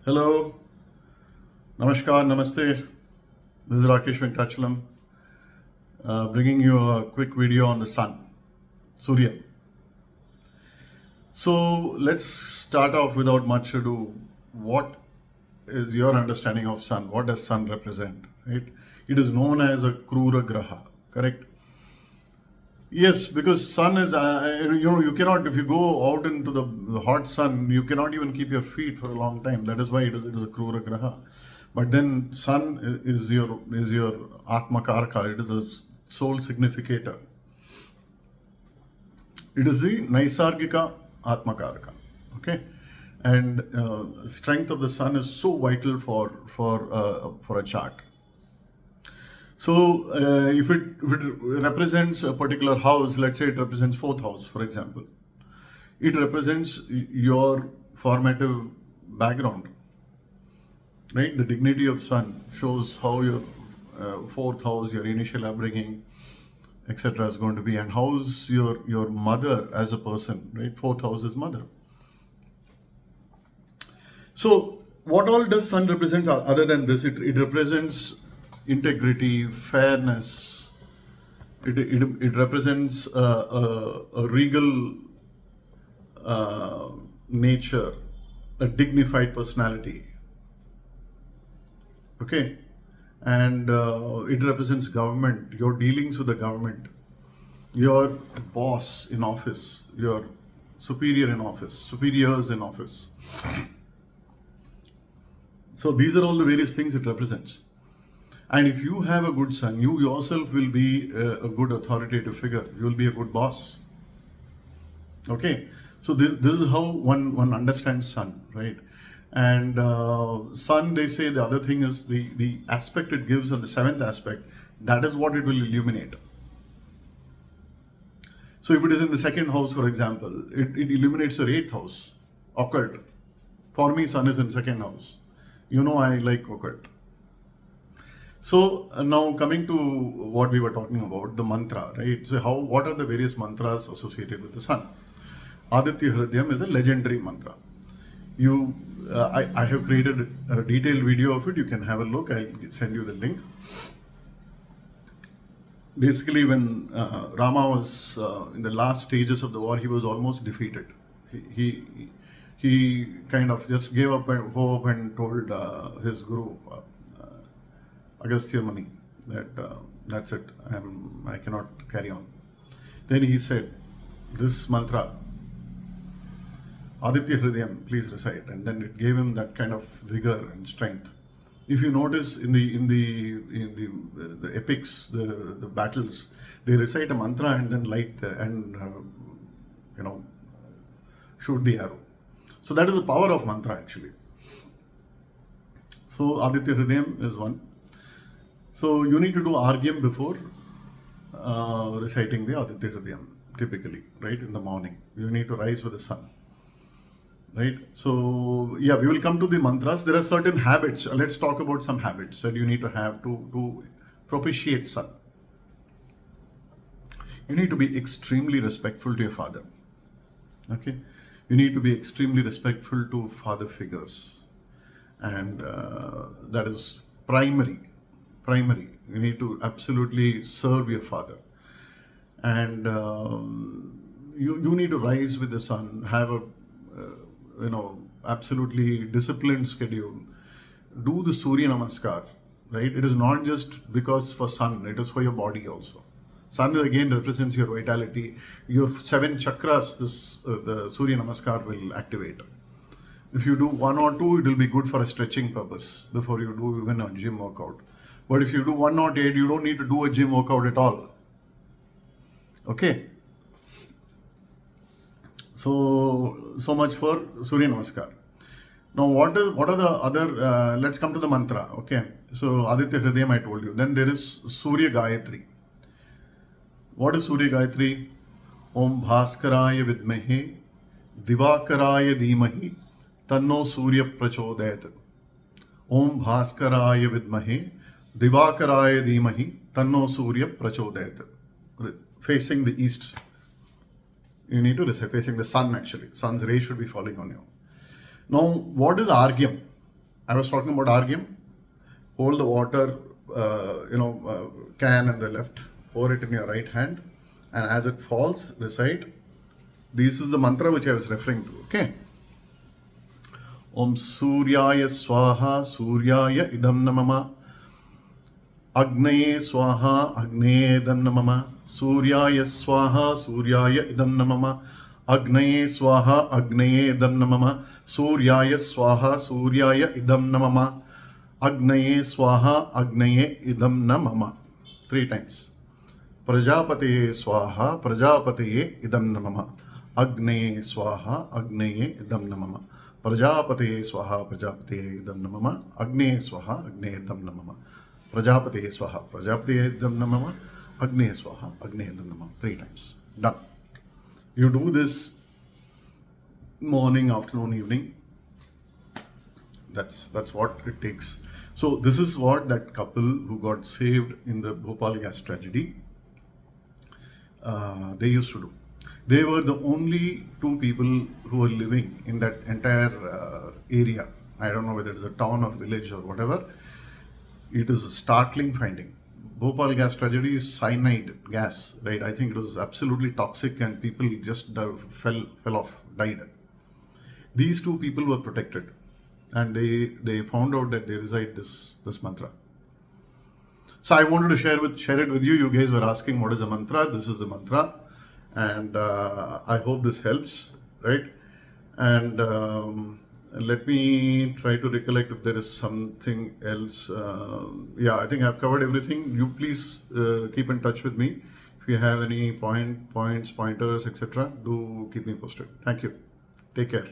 Hello, Namaskar, Namaste. This is Rakesh Venkachalam, bringing you a quick video on the sun, Surya. So let's start off without much ado. What is your understanding of sun? What does sun represent? Right? It is known as a Krura Graha, correct? Yes, because sun is, you cannot, if you go out into the hot sun, you cannot even keep your feet for a long time. That is why it is a Krura Graha. But then sun is your Atma Karka. It is a soul significator. It is the Naisargika Atma Karka. Okay, and strength of the sun is so vital for a chart. So if it represents a particular house, let's say it represents fourth house, for example, it represents your formative background, right? The dignity of sun shows how your fourth house, your initial upbringing, etc. is going to be, and how's your mother as a person, right? Fourth house is mother. So what all does sun represent other than this? It represents integrity, fairness. It represents a regal nature, a dignified personality. Okay, and it represents government, your dealings with the government, your boss in office, your superior in office, superiors in office. So these are all the various things it represents. And if you have a good son, you yourself will be a good authoritative figure. You will be a good boss. Okay, so this is how one understands sun, right? And sun, they say the other thing is the aspect it gives on the seventh aspect, that is what it will illuminate. So if it is in the second house, for example, it illuminates your eighth house, occult. For me, sun is in second house. You know I like occult. So now coming to what we were talking about, the mantra, right? So what are the various mantras associated with the sun? Aditya Hridayam is a legendary mantra. I have created a detailed video of it. You can have a look. I'll send you the link. Basically, when Rama was in the last stages of the war, he was almost defeated. He kind of just gave up and hope and told his guru, Agastya Muni, that that's it, I cannot carry on. Then he said, this mantra, Aditya Hridayam, please recite. And then it gave him that kind of vigor and strength. If you notice in the epics, the battles, they recite a mantra and then light shoot the arrow. So that is the power of mantra actually. So Aditya Hridayam is one. So you need to do Argyam before reciting the Aditya Hridayam, typically, right, in the morning. You need to rise with the sun, right? So yeah, we will come to the mantras. There are certain habits. Let's talk about some habits that you need to have to propitiate sun. You need to be extremely respectful to your father. Okay? You need to be extremely respectful to father figures. And that is primary. You need to absolutely serve your father. And you need to rise with the sun, have a absolutely disciplined schedule. Do the Surya Namaskar, right? It is not just because for sun, it is for your body also. Sun again represents your vitality. Your 7 chakras, the Surya Namaskar will activate. If you do 1 or 2, it will be good for a stretching purpose before you do even a gym workout. But if you do 1 or 8, you don't need to do a gym workout at all. Okay. So much for Surya Namaskar. Now, what are the other? Let's come to the mantra. Okay. So Aditya Hridayam, I told you. Then there is Surya Gayatri. What is Surya Gayatri? Om Bhaskaraya Vidmehe Divakaraya Dhimahi Tanno Surya Prachodayat. Om Bhaskaraya Vidmehe Divakaraya Dhimahi Tanno Surya Prachodayat. Facing the east. You need to recite facing the sun actually. Sun's rays should be falling on you. Now, what is Argyam? I was talking about Argyam. Hold the water, can in the left, pour it in your right hand, and as it falls, recite. This is the mantra which I was referring to. Okay. Om Suryaya Swaha Suryaya Idam Namama Agnaye Swaha Agnaye Idam Namama Suryaya Swaha Suryaya Idam Namama Agnaye Swaha Agnaye Idam Namama Suryaya Swaha Suryaya Idam Namama Agnaye Swaha Agnaye Idam Namama. 3 times. Prajapataye Swaha Prajapataye Idam Namama Agnaye Swaha Agnaye Idam Namama Prajapataye Swaha Prajapataye Idam Namama Agnaye Swaha Agnaye Idam Namama Prajapataye Swaha Prajapataye Idam Namama Agnaye Swaha Agnaye Idam Namama. 3 times. Done. You do this morning, afternoon, evening. That's what it takes. So this is what that couple who got saved in the Bhopal gas tragedy, they used to do. They were the only 2 people who were living in that entire area. I don't know whether it's a town or village or whatever. It is a startling finding. Bhopal gas tragedy is cyanide gas, right? I think it was absolutely toxic and people just fell off, died. These 2 people were protected and they found out that they recite this mantra. So I wanted to share it with you. You guys were asking what is the mantra. This is the mantra, and I hope this helps, right? And let me try to recollect if there is something else. I think I've covered everything. You please keep in touch with me. If you have any pointers, etc., do keep me posted. Thank you. Take care.